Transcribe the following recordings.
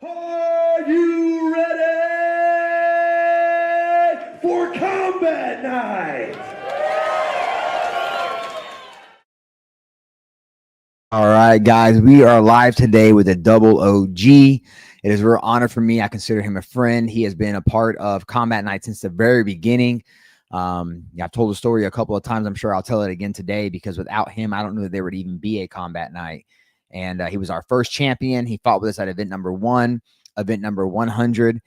Are you ready for combat night? All right, guys, we are live today with a double OG. It is a real honor for me. I consider him a friend. He has been a part of Combat Night since the very beginning. I told the story a couple of times. I'm sure I'll tell it again today because without him, I don't know that there would even be a Combat Night. And he was our first champion. He fought with us at event number 1, event number 100.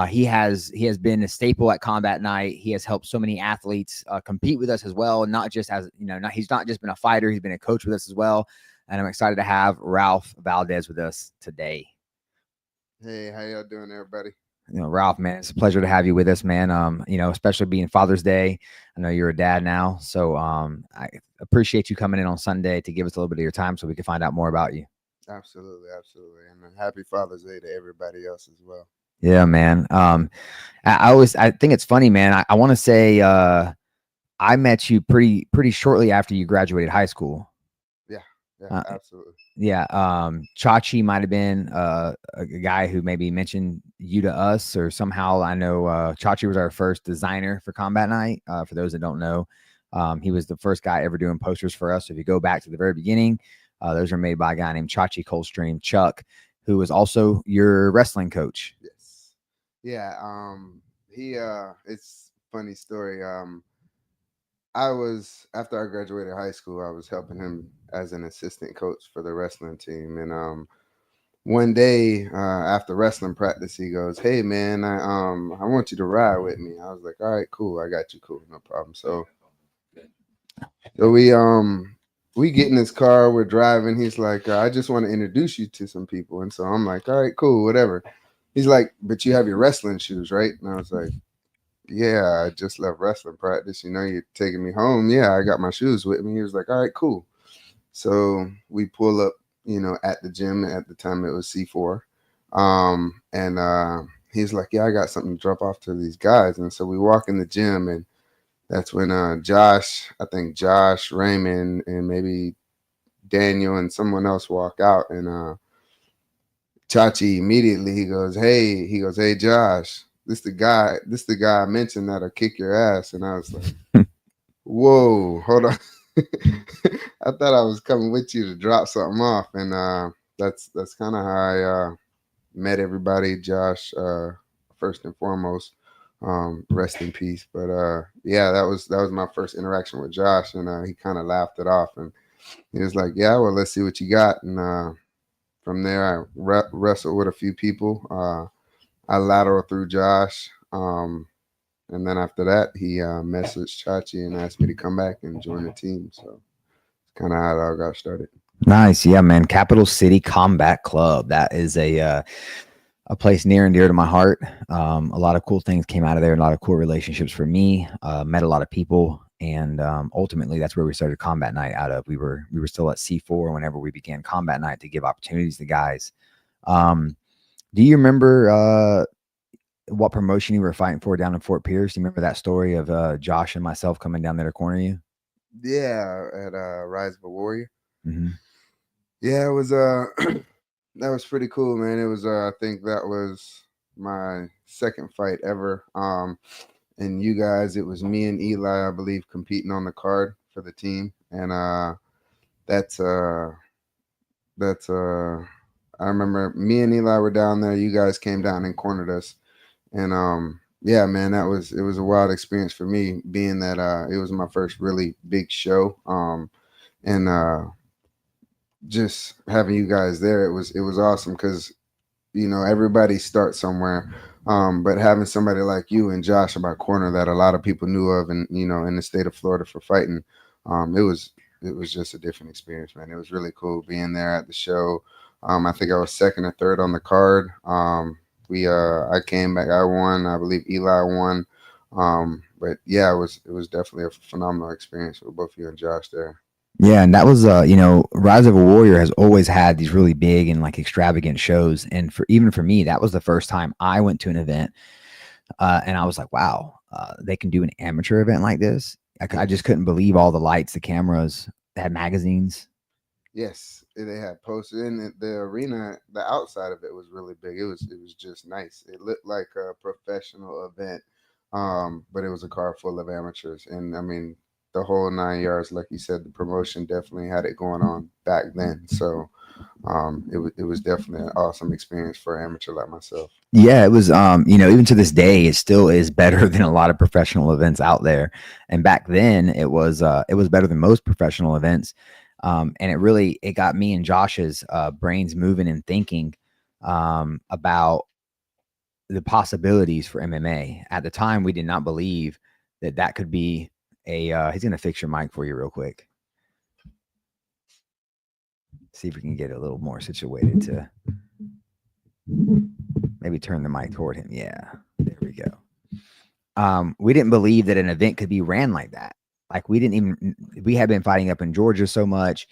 He has been a staple at Combat Night. He has helped so many athletes compete with us as well. Not just as he's not just been a fighter. He's been a coach with us as well. And I'm excited to have Ralph Valdez with us today. Hey, how y'all doing, everybody? Ralph, man, it's a pleasure to have you with us, man. Especially being Father's Day. I know you're a dad now, so I appreciate you coming in on Sunday to give us a little bit of your time so we can find out more about you. Absolutely, and happy Father's Day to everybody else as well. Yeah, man. I think it's funny, man. I want to say I met you pretty shortly after you graduated high school. Yeah, absolutely. Yeah. Chachi might have been a guy who maybe mentioned you to us, or somehow I know Chachi was our first designer for Combat Night. For those that don't know, he was the first guy ever doing posters for us. So if you go back to the very beginning, those are made by a guy named Chachi Coldstream Chuck, who was also your wrestling coach. Yes. Yeah. It's a funny story. After I graduated high school, I was helping him as an assistant coach for the wrestling team. And one day after wrestling practice, he goes, "Hey man, I want you to ride with me." I was like, "All right, cool. I got you. Cool. No problem." So we get in his car, we're driving. He's like, "I just want to introduce you to some people." And so I'm like, "All right, cool, whatever." He's like, "But you have your wrestling shoes, right?" And I was like, "Yeah, I just left wrestling practice. You're taking me home." "Yeah, I got my shoes with me." He was like, "All right, cool." So we pull up, at the gym. At the time, it was C4. And he's like, "Yeah, I got something to drop off to these guys." And so we walk in the gym, and that's when Josh, I think Josh, Raymond, and maybe Daniel and someone else walk out. And Chachi immediately, he goes, "Hey, Josh, this the guy I mentioned that'll kick your ass." And I was like, "Whoa, hold on." I thought I was coming with you to drop something off. And that's kind of how I met everybody. Josh, first and foremost, rest in peace. But yeah, that was my first interaction with Josh, and he kind of laughed it off, and he was like, "Yeah, well, let's see what you got." And from there, I wrestled with a few people. I lateraled through Josh. And then after that, he messaged Chachi and asked me to come back and join the team. So it's kind of how it all got started. Nice. Yeah, man. Capital City Combat Club. That is a place near and dear to my heart. A lot of cool things came out of there, a lot of cool relationships for me. Met a lot of people, and ultimately that's where we started Combat Night out of. We were still at C4 whenever we began Combat Night to give opportunities to guys. Do you remember what promotion you were fighting for down in Fort Pierce? Do you remember that story of Josh and myself coming down there to corner you? Yeah, at Rise of a Warrior. Mm-hmm. Yeah, it was that was pretty cool, man. It was I think that was my second fight ever. And you guys, it was me and Eli, I believe, competing on the card for the team. And that's I remember me and Eli were down there. You guys came down and cornered us. And yeah, man, it was a wild experience for me, being that it was my first really big show. And just having you guys there, it was awesome because everybody starts somewhere. But having somebody like you and Josh about corner that a lot of people knew of, and in the state of Florida for fighting, it was just a different experience, man. It was really cool being there at the show. I think I was second or third on the card. I came back, I won. I believe Eli won. But yeah, it was definitely a phenomenal experience with both you and Josh there. Yeah, and that was Rise of a Warrior has always had these really big and like extravagant shows, and even for me, that was the first time I went to an event, and I was like, wow, they can do an amateur event like this. I just couldn't believe all the lights, the cameras, they had magazines. Yes, they had posters in the arena. The outside of it was really big. It was just nice. It looked like a professional event, but it was a car full of amateurs. And I mean, the whole 9 yards, like you said, the promotion definitely had it going on back then. So it was definitely an awesome experience for an amateur like myself. Yeah, it was even to this day it still is better than a lot of professional events out there. And back then it was better than most professional events. And it got me and Josh's brains moving and thinking about the possibilities for MMA. At the time we did not believe that could be he's going to fix your mic for you real quick. See if we can get it a little more situated to maybe turn the mic toward him. Yeah, there we go. We didn't believe that an event could be ran like that. Like we had been fighting up in Georgia so much,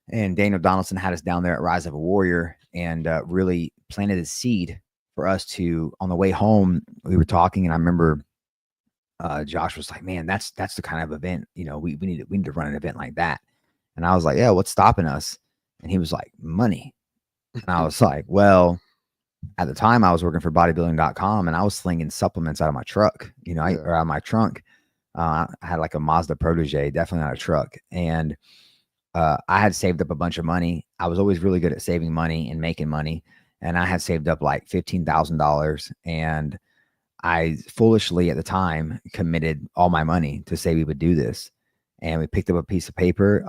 and Daniel Donaldson had us down there at Rise of a Warrior and really planted a seed for us to, on the way home, we were talking, and I remember Josh was like, man, that's the kind of event, we need to run an event like that. And I was like, yeah, what's stopping us? And he was like, money. And I was like, well, at the time I was working for bodybuilding.com and I was slinging supplements out of my truck, or out of my trunk. I had like a Mazda Protege, definitely not a truck. And I had saved up a bunch of money. I was always really good at saving money and making money. And I had saved up like $15,000. And I foolishly at the time committed all my money to say we would do this. And we picked up a piece of paper,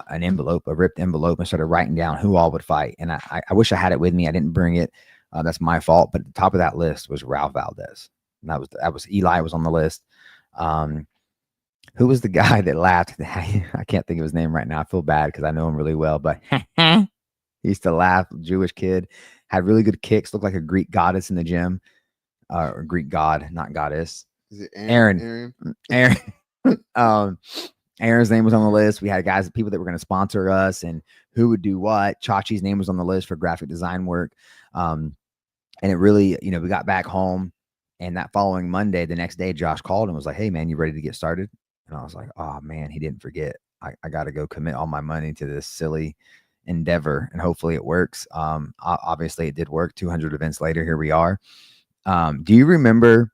an envelope, a ripped envelope, and started writing down who all would fight. And I wish I had it with me. I didn't bring it. That's my fault. But at the top of that list was Ralph Valdez. And that was Eli was on the list. Who was the guy that laughed? I can't think of his name right now. I feel bad because I know him really well. But he used to laugh. Jewish kid, had really good kicks. Looked like a Greek goddess in the gym, or Greek god, not goddess. Is it Aaron? Aaron's name was on the list. We had people that were going to sponsor us and who would do what. Chachi's name was on the list for graphic design work. And it really, we got back home, and that following Monday, the next day, Josh called and was like, hey man, you ready to get started? And I was like, oh man, he didn't forget. I got to go commit all my money to this silly endeavor, and hopefully it works. Obviously it did work. 200 events later, here we are. Do you remember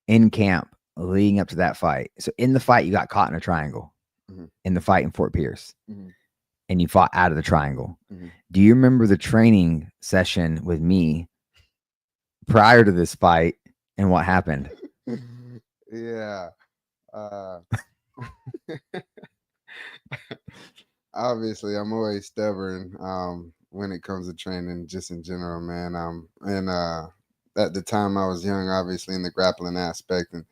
in camp leading up to that fight? So in the fight, you got caught in a triangle. Mm-hmm. In the fight in Fort Pierce. Mm-hmm. And you fought out of the triangle. Mm-hmm. Do you remember the training session with me prior to this fight and what happened? Yeah. Obviously, I'm always stubborn when it comes to training, just in general, man. And at the time I was young, obviously in the grappling aspect, and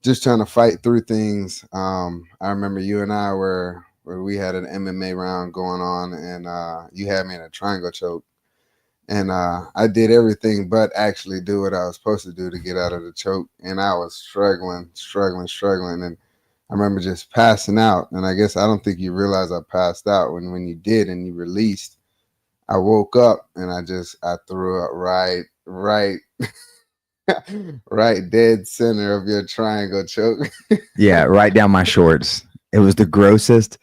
just trying to fight through things. I remember you and I where we had an MMA round going on, and you had me in a triangle choke. And I did everything but actually do what I was supposed to do to get out of the choke. And I was struggling. And I remember just passing out. And I guess I don't think you realized I passed out when you did and you released. I woke up and I threw up right right dead center of your triangle choke. Yeah, right down my shorts. It was the grossest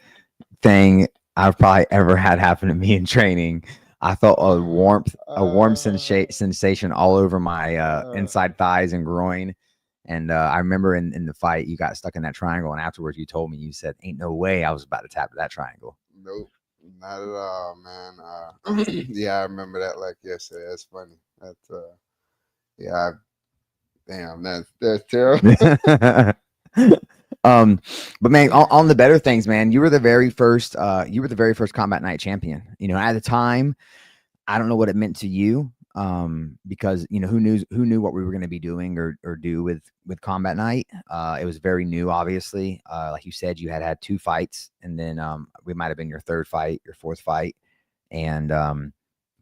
thing I've probably ever had happen to me in training. I felt a warm sensation all over my inside thighs and groin. And I remember in the fight, you got stuck in that triangle. And afterwards, you told me, you said, ain't no way I was about to tap that triangle. Nope, not at all, man. Yeah, I remember that like yesterday. That's funny. That's yeah. Damn, that's terrible. But man, on the better things, man, you were the very first Combat Night champion. At the time, I don't know what it meant to you, because who knew what we were going to be doing or do with Combat Night. It was very new, obviously. Like you said, you had 2 fights, and then we might have been your 3rd fight, your 4th fight, and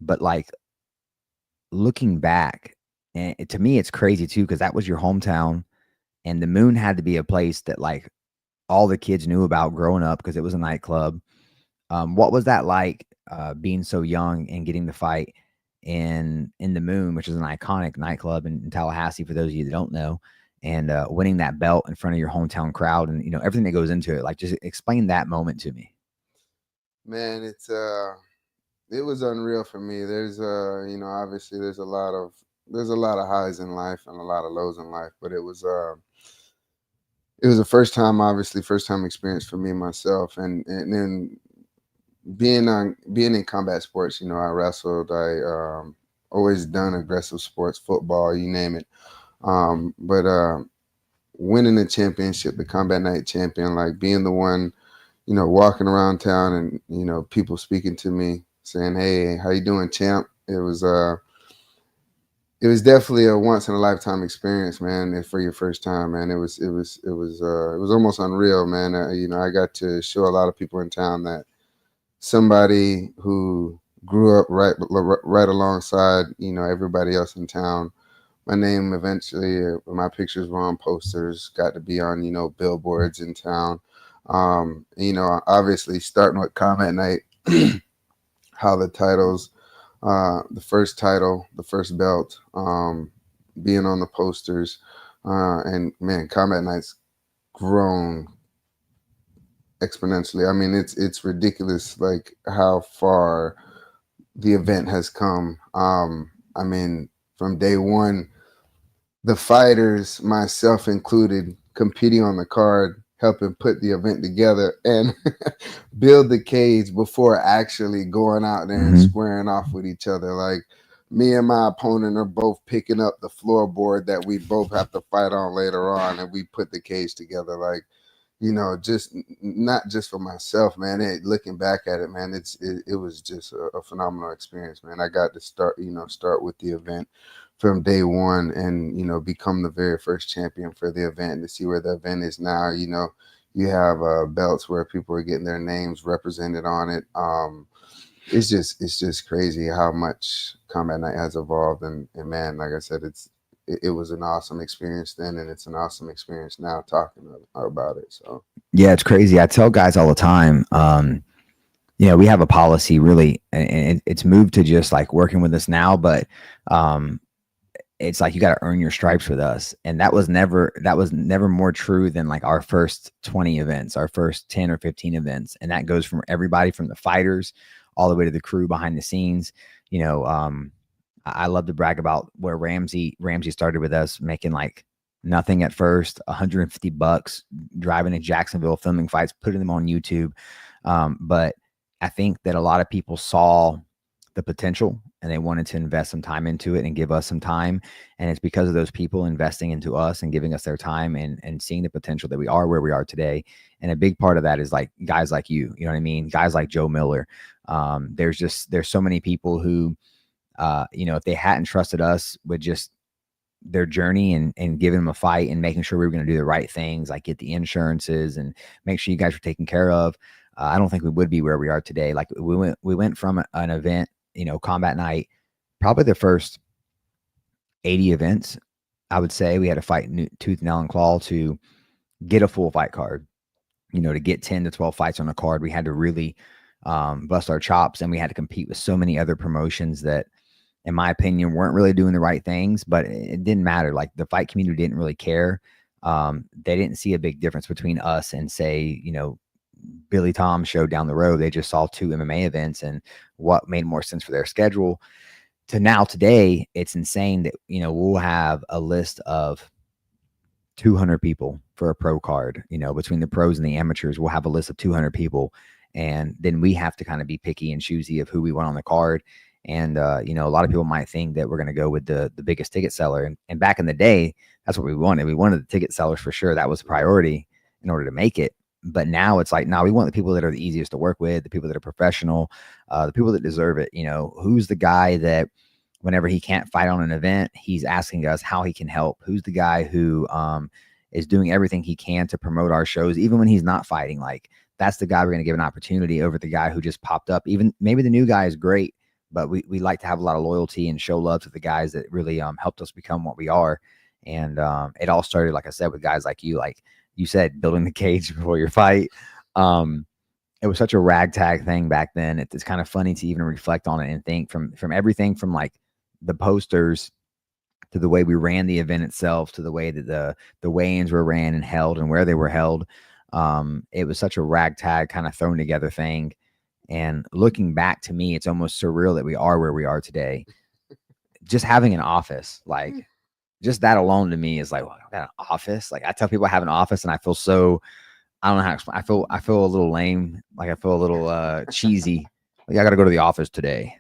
but like looking back, and to me, it's crazy too, because that was your hometown. And the Moon had to be a place that like all the kids knew about growing up because it was a nightclub. What was that like, being so young and getting the fight in the Moon, which is an iconic nightclub in Tallahassee, for those of you that don't know, and winning that belt in front of your hometown crowd and everything that goes into it? Like, just explain that moment to me. Man, it was unreal for me. There's obviously there's a lot of highs in life and a lot of lows in life, but it was a first time experience for me myself, and then being in combat sports. You know, I wrestled, I always done aggressive sports, football, you name it. But winning the championship, the combat night champion, like being the one, walking around town and people speaking to me saying, "Hey, how you doing, champ?" It was definitely a once in a lifetime experience, man. And for your first time, man, it was almost unreal, man. I got to show a lot of people in town that somebody who grew up right alongside, everybody else in town. My name eventually, my pictures were on posters, got to be on, billboards in town. Obviously starting with Combat Night, how the titles, the first title, the first belt, being on the posters, and man, Combat Night's grown exponentially. I mean, it's ridiculous, like how far the event has come. I mean, from day one, the fighters, myself included, competing on the card, helping put the event together and build the cage before actually going out there and squaring off with each other. Like me and my opponent are both picking up the floorboard that we both have to fight on later on, and we put the cage together. Like, just not just for myself, man. Looking back at it, man, it was just a phenomenal experience, man. I got to start with the event from day one and, become the very first champion for the event, to see where the event is now. You have belts where people are getting their names represented on it. It's just crazy how much Combat Night has evolved. And man, like I said, it was an awesome experience then, and it's an awesome experience now talking about it. So yeah, it's crazy. I tell guys all the time, we have a policy really, and it's moved to just like working with us now, but it's like you got to earn your stripes with us, and that was never more true than like our first 20 events, our first 10 or 15 events, and that goes from everybody from the fighters all the way to the crew behind the scenes. I love to brag about where Ramsey started with us, making like nothing at first, $150, driving to Jacksonville, filming fights, putting them on YouTube. But I think that a lot of people saw the potential and they wanted to invest some time into it and give us some time. And it's because of those people investing into us and giving us their time and seeing the potential that we are where we are today. And a big part of that is like guys like you know what I mean? Guys like Joe Miller. There's so many people who, if they hadn't trusted us with just their journey and giving them a fight and making sure we were going to do the right things, like get the insurances and make sure you guys were taken care of, I don't think we would be where we are today. Like we went from an event, Combat Night, probably the first 80 events, I would say we had to fight tooth, nail, and claw to get a full fight card. To get 10 to 12 fights on a card, we had to really bust our chops, and we had to compete with so many other promotions that, in my opinion, weren't really doing the right things, but it didn't matter. Like the fight community didn't really care. They didn't see a big difference between us and say, Billy Tom's show down the road. They just saw 2 MMA events and what made more sense for their schedule. To now today, it's insane that, we'll have a list of 200 people for a pro card, between the pros and the amateurs, we'll have a list of 200 people. And then we have to kind of be picky and choosy of who we want on the card. And, a lot of people might think that we're going to go with the biggest ticket seller. And back in the day, that's what we wanted. We wanted the ticket sellers for sure. That was a priority in order to make it. But now it's like, now we want the people that are the easiest to work with, the people that are professional, the people that deserve it. Who's the guy that whenever he can't fight on an event, he's asking us how he can help? Who's the guy who is doing everything he can to promote our shows, even when he's not fighting? Like, that's the guy we're going to give an opportunity over the guy who just popped up. Even maybe the new guy is great, but we like to have a lot of loyalty and show love to the guys that really helped us become what we are. And it all started, like I said, with guys like you. Like you said, building the cage before your fight. It was such a ragtag thing back then. It's kind of funny to even reflect on it and think from everything from like the posters to the way we ran the event itself, to the way that the weigh-ins were ran and held and where they were held. It was such a ragtag kind of thrown together thing. And looking back, to me, it's almost surreal that we are where we are today. Just having an office, like just that alone to me is like, well, I got an office. Like I tell people I have an office and I feel so, I don't know how to explain. I feel a little lame. Like I feel a little cheesy. Like I got to go to the office today.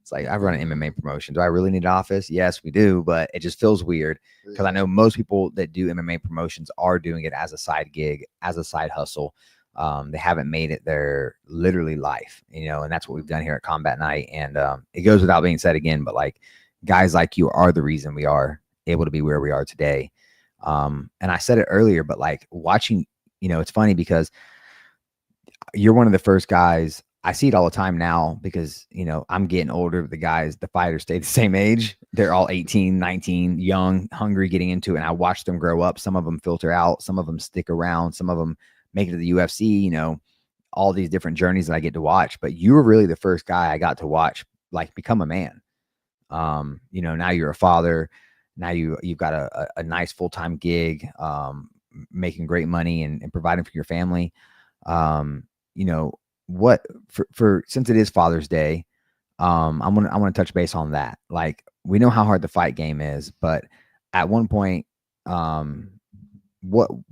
It's like I run an MMA promotion. Do I really need an office? Yes, we do, but it just feels weird because I know most people that do MMA promotions are doing it as a side gig, as a side hustle. They haven't made it their literally life, you know, and that's what we've done here at Combat Night. And it goes without being said again, but like guys like you are the reason we are able to be where we are today. And I said it earlier, but like watching, you know, it's funny because you're one of the first guys. I see it all the time now because, you know, I'm getting older. The guys, the fighters stay the same age. They're all 18, 19, young, hungry, getting into it. And I watch them grow up. Some of them filter out. Some of them stick around. Some of them make it to the UFC, you know, all these different journeys that I get to watch. But you were really the first guy I got to watch, like, become a man. You know, now you're a father. Now you've got a nice full-time gig, making great money and providing for your family. You know, what for since it is Father's Day, I want to touch base on that. Like, we know how hard the fight game is, but at one point, when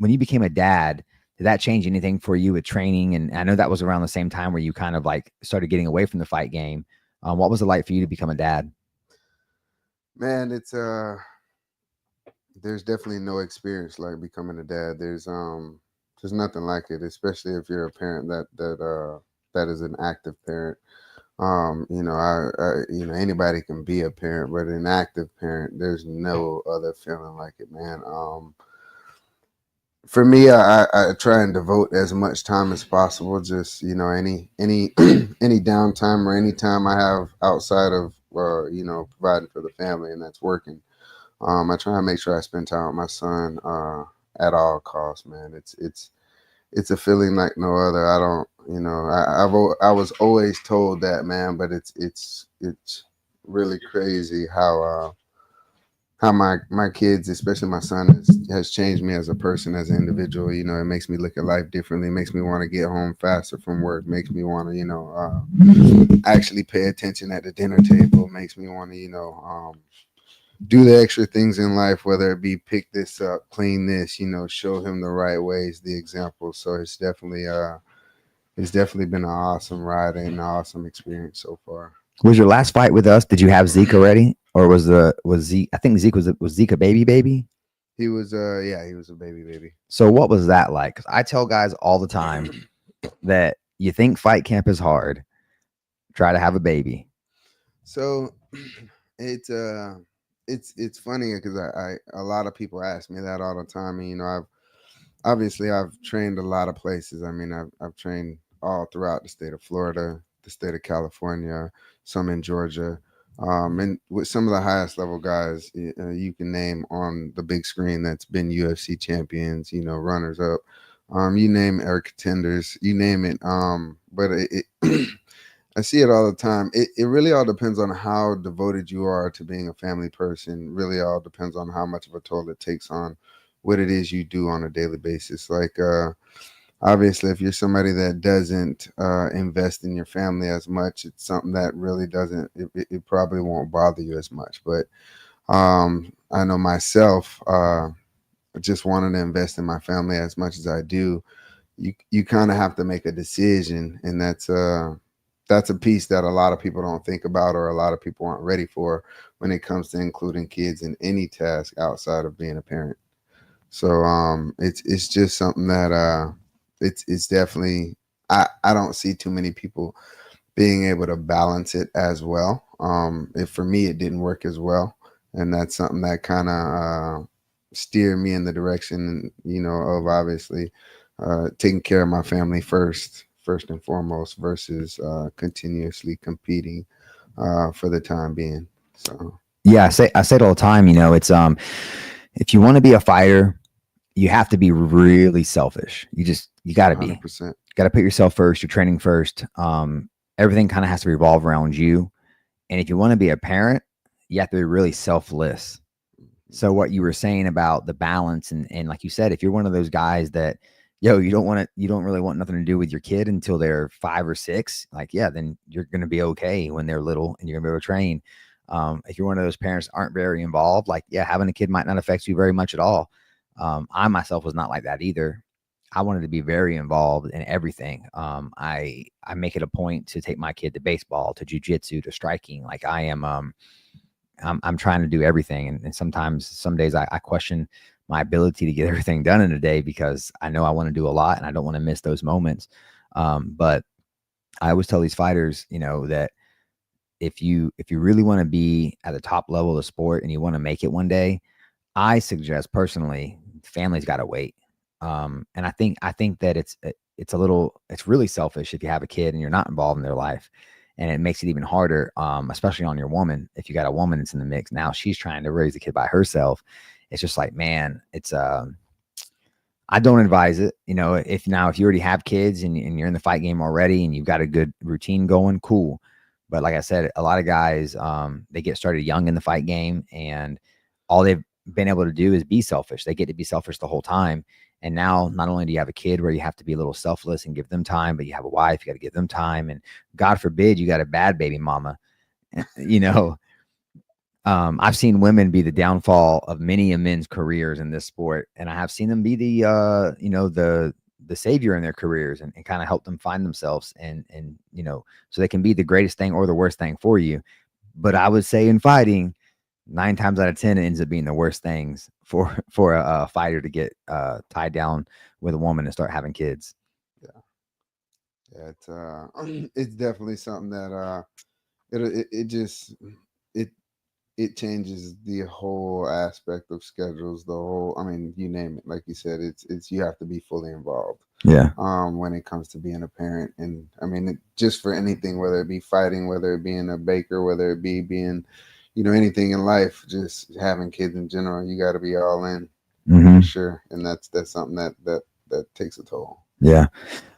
you became a dad, did that change anything for you with training? And I know that was around the same time where you kind of like started getting away from the fight game. What was it like for you to become a dad? Man, it's there's definitely no experience like becoming a dad. There's nothing like it, especially if you're a parent that is an active parent. You know, you know, anybody can be a parent, but an active parent, there's no other feeling like it, man. For me, I try and devote as much time as possible. Just, you know, any any downtime or any time I have outside of you know, providing for the family, and that's working. I try and make sure I spend time with my son at all costs, man. It's a feeling like no other. I don't, you know, I was always told that, man, but it's really crazy how my kids, especially my son, has changed me as a person, as an individual. You know, it makes me look at life differently. It makes me want to get home faster from work. Makes me want to, you know, actually pay attention at the dinner table. Makes me want to, you know, do the extra things in life, whether it be pick this up, clean this, you know, show him the right ways, the example. So it's definitely been an awesome ride and an awesome experience so far. Was your last fight with us? Did you have Zeke already, or was Zeke? I think Zeke was Zeke a baby? He was he was a baby. So what was that like? 'Cause I tell guys all the time that you think fight camp is hard, try to have a baby. So it's funny because I a lot of people ask me that all the time, and you know, I've trained a lot of places. I mean, I've trained all throughout the state of Florida, the state of California, some in Georgia, and with some of the highest level guys you can name on the big screen that's been UFC champions, you know, runners up, you name it, or contenders, you name it. But I see it all the time. It really all depends on how devoted you are to being a family person. Really all depends on how much of a toll it takes on what it is you do on a daily basis. Like, obviously, if you're somebody that doesn't invest in your family as much, it's something that really doesn't, it probably won't bother you as much. But I know myself, just wanting to invest in my family as much as I do, you kind of have to make a decision. And that's a piece that a lot of people don't think about, or a lot of people aren't ready for when it comes to including kids in any task outside of being a parent. So it's just something that it's definitely, I don't see too many people being able to balance it as well. For me, it didn't work as well, and that's something that kind of steered me in the direction, you know, of obviously taking care of my family first and foremost, versus continuously competing for the time being. So Yeah, I say it all the time. You know, it's if you want to be a fighter, you have to be really selfish. You got to be. 100%. Got to put yourself first. You're training first. Everything kind of has to revolve around you. And if you want to be a parent, you have to be really selfless. So what you were saying about the balance, and like you said, if you're one of those guys that yo, you don't really want nothing to do with your kid until they're 5 or 6. Like, yeah, then you're going to be okay when they're little and you're going to be able to train. If you're one of those parents that aren't very involved, like, yeah, having a kid might not affect you very much at all. I myself was not like that either. I wanted to be very involved in everything. I make it a point to take my kid to baseball, to jujitsu, to striking. Like I am, I'm trying to do everything. And sometimes, some days I question my ability to get everything done in a day because I know I want to do a lot and I don't want to miss those moments. But I always tell these fighters, that if you really want to be at the top level of the sport and you want to make it one day, I suggest personally, family's got to wait. And I think that it's really selfish if you have a kid and you're not involved in their life, and it makes it even harder, especially on your woman. If you got a woman that's in the mix, now she's trying to raise a kid by herself. It's just like, man, I don't advise it. If you already have kids and you're in the fight game already and you've got a good routine going, cool. But like I said, a lot of guys, they get started young in the fight game, and all they've been able to do is be selfish. They get to be selfish the whole time. And now, not only do you have a kid where you have to be a little selfless and give them time, but you have a wife, you got to give them time. And God forbid you got a bad baby mama. you know, I've seen women be the downfall of many of men's careers in this sport, and I have seen them be the savior in their careers, and kind of help them find themselves, and so they can be the greatest thing or the worst thing for you. But I would say in fighting, 9 times out of 10, it ends up being the worst things for a fighter to get tied down with a woman and start having kids. Yeah, it's definitely something that it just it changes the whole aspect of schedules. The whole, I mean, you name it. Like you said, it's you have to be fully involved. Yeah. When it comes to being a parent, and I mean, just for anything, whether it be fighting, whether it being a baker, whether it be being, anything in life, just having kids in general, you got to be all in for sure. And that's something that takes a toll. Yeah.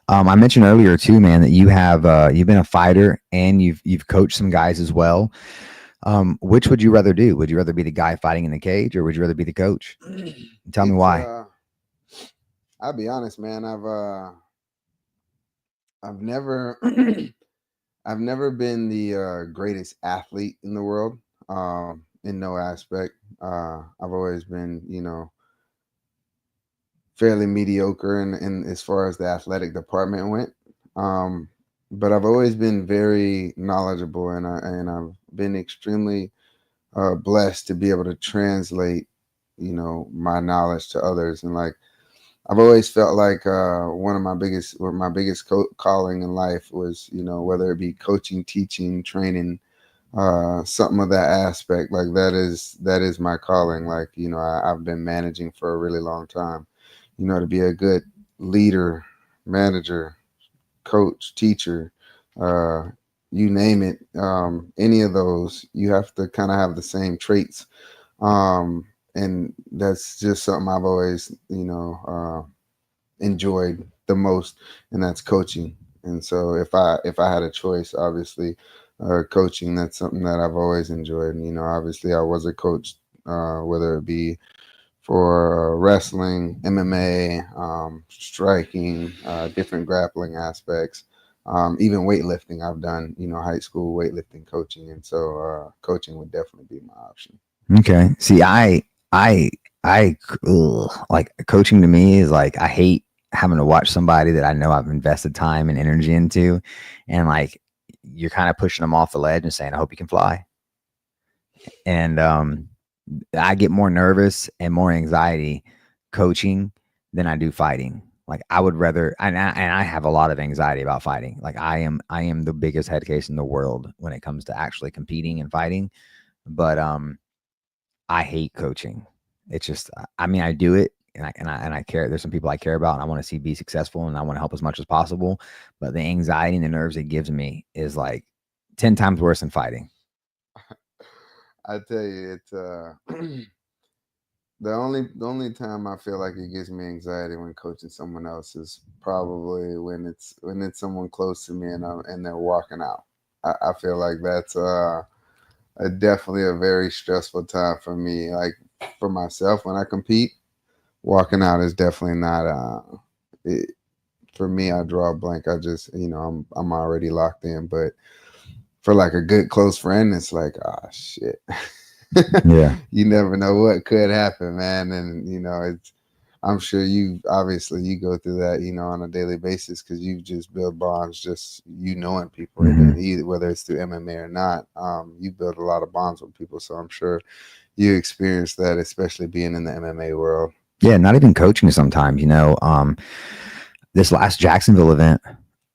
I mentioned earlier too, man, that you've been a fighter and you've coached some guys as well. Which would you rather do? Would you rather be the guy fighting in the cage, or would you rather be the coach? Tell me why. I'll be honest, man. I've never I've never been the greatest athlete in the world, in no aspect. I've always been, fairly mediocre in as far as the athletic department went. But I've always been very knowledgeable, and I've been extremely blessed to be able to translate, my knowledge to others. And like, I've always felt like my biggest calling in life was, whether it be coaching, teaching, training, something of that aspect. Like that is my calling. Like, I've been managing for a really long time. To be a good leader, manager, coach, teacher, you name it, any of those, you have to kind of have the same traits. And that's just something I've always, enjoyed the most, and that's coaching. And so if I had a choice, obviously, coaching, that's something that I've always enjoyed. And, obviously I was a coach, whether it be for wrestling, MMA, striking, different grappling aspects, even weightlifting. I've done, high school weightlifting coaching, and so coaching would definitely be my option. Okay. See, like, coaching to me is like, I hate having to watch somebody that I know I've invested time and energy into, and like, you're kind of pushing them off the ledge and saying, I hope you can fly. And I get more nervous and more anxiety coaching than I do fighting. Like, I would rather, and I have a lot of anxiety about fighting. Like, I am the biggest head case in the world when it comes to actually competing and fighting. But I hate coaching. It's just, I mean, I do it, and I care. There's some people I care about, and I want to see be successful, and I want to help as much as possible. But the anxiety and the nerves it gives me is like 10 times worse than fighting. I tell you, it's the only time I feel like it gives me anxiety when coaching someone else is probably when it's someone close to me and they're walking out. I feel like that's definitely a very stressful time for me. Like, for myself, when I compete, walking out is definitely not for me, I draw a blank. I just, I'm already locked in. But for like a good close friend, it's like, ah, shit. Yeah. You never know what could happen, man. And I'm sure you go through that, on a daily basis, because you just build bonds, just knowing people, either whether it's through MMA or not. You build a lot of bonds with people, so I'm sure you experience that, especially being in the MMA world. Yeah, not even coaching sometimes. This last Jacksonville event,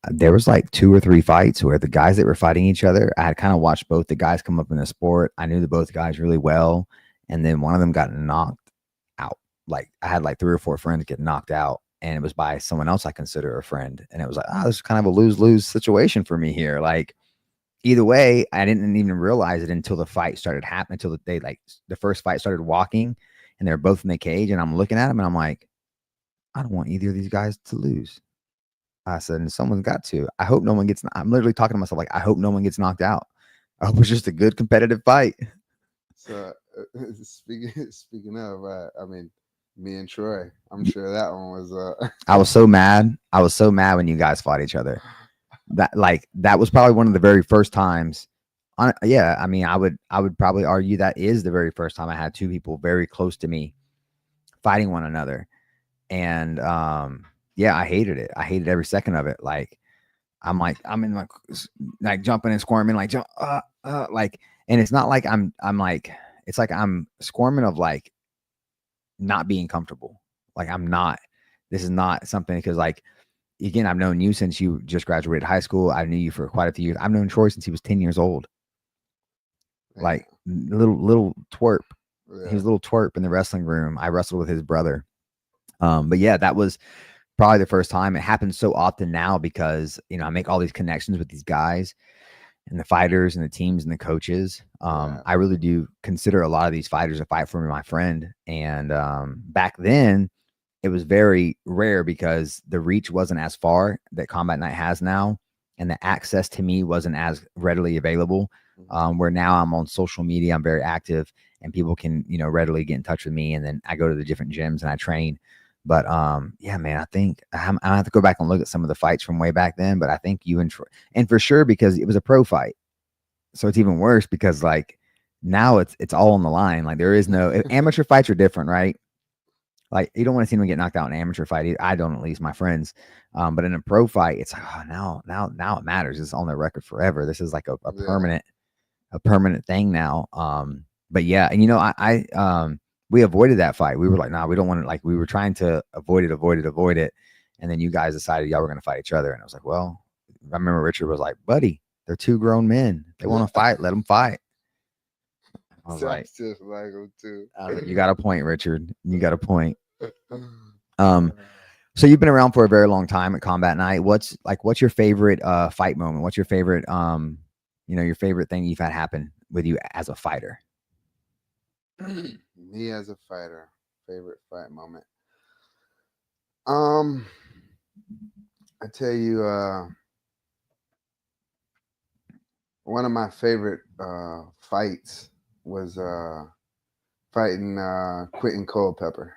there was like 2 or 3 fights where the guys that were fighting each other, I had kind of watched both the guys come up in the sport. I knew the both guys really well, and then one of them got knocked out. Like I had like 3 or 4 friends get knocked out, and it was by someone else I consider a friend. And it was like, this is kind of a lose-lose situation for me here. Like either way, I didn't even realize it until the fight started happening, until the first fight started walking, and they're both in the cage, and I'm looking at them and I'm like, I don't want either of these guys to lose. I said, and someone's got to. I hope no one gets. I'm literally talking to myself like, I hope no one gets knocked out. I hope it's just a good competitive fight. So speaking of, I mean, me and Troy, I'm sure that one was. I was so mad. I was so mad when you guys fought each other. That was probably one of the very first times. Yeah, I mean, I would probably argue that is the very first time I had 2 people very close to me fighting one another, and yeah, I hated it. I hated every second of it. Like I'm in like jumping and squirming, like jump, like, and it's not like I'm like, it's like I'm squirming of like not being comfortable. Like I'm not. This is not something, because like, again, I've known you since you just graduated high school. I knew you for quite a few years. I've known Troy since he was 10 years old. Yeah. Like little twerp. Yeah. He was a little twerp in the wrestling room. I wrestled with his brother. But yeah, that was probably the first time. It happens so often now because, I make all these connections with these guys and the fighters and the teams and the coaches. I really do consider a lot of these fighters a fight for me, my friend. And back then it was very rare because the reach wasn't as far that Combat Night has now. And the access to me wasn't as readily available. Where now I'm on social media, I'm very active, and people can, readily get in touch with me. And then I go to the different gyms and I train. But yeah, man, I think I have to go back and look at some of the fights from way back then. But I think you and for sure, because it was a pro fight, so it's even worse because like now it's all on the line. Like there is no amateur fights are different, right? Like you don't want to see anyone get knocked out in an amateur fight. I don't, at least my friends. But in a pro fight, it's like, oh, now it matters. It's on their record forever. This is like a permanent thing now. But yeah, and we avoided that fight. We were like, nah, we don't want to, like, we were trying to avoid it. And then you guys decided y'all were going to fight each other. And I was like, well, I remember Richard was like, buddy, they're 2 grown men. They want to fight. Let them fight. I was like, just like them too. You got a point, Richard. You got a point. So you've been around for a very long time at Combat Night. What's your favorite fight moment? What's your favorite, your favorite thing you've had happen with you as a fighter? Me as a fighter, favorite fight moment. I tell you, one of my favorite fights was fighting Quentin Culpepper.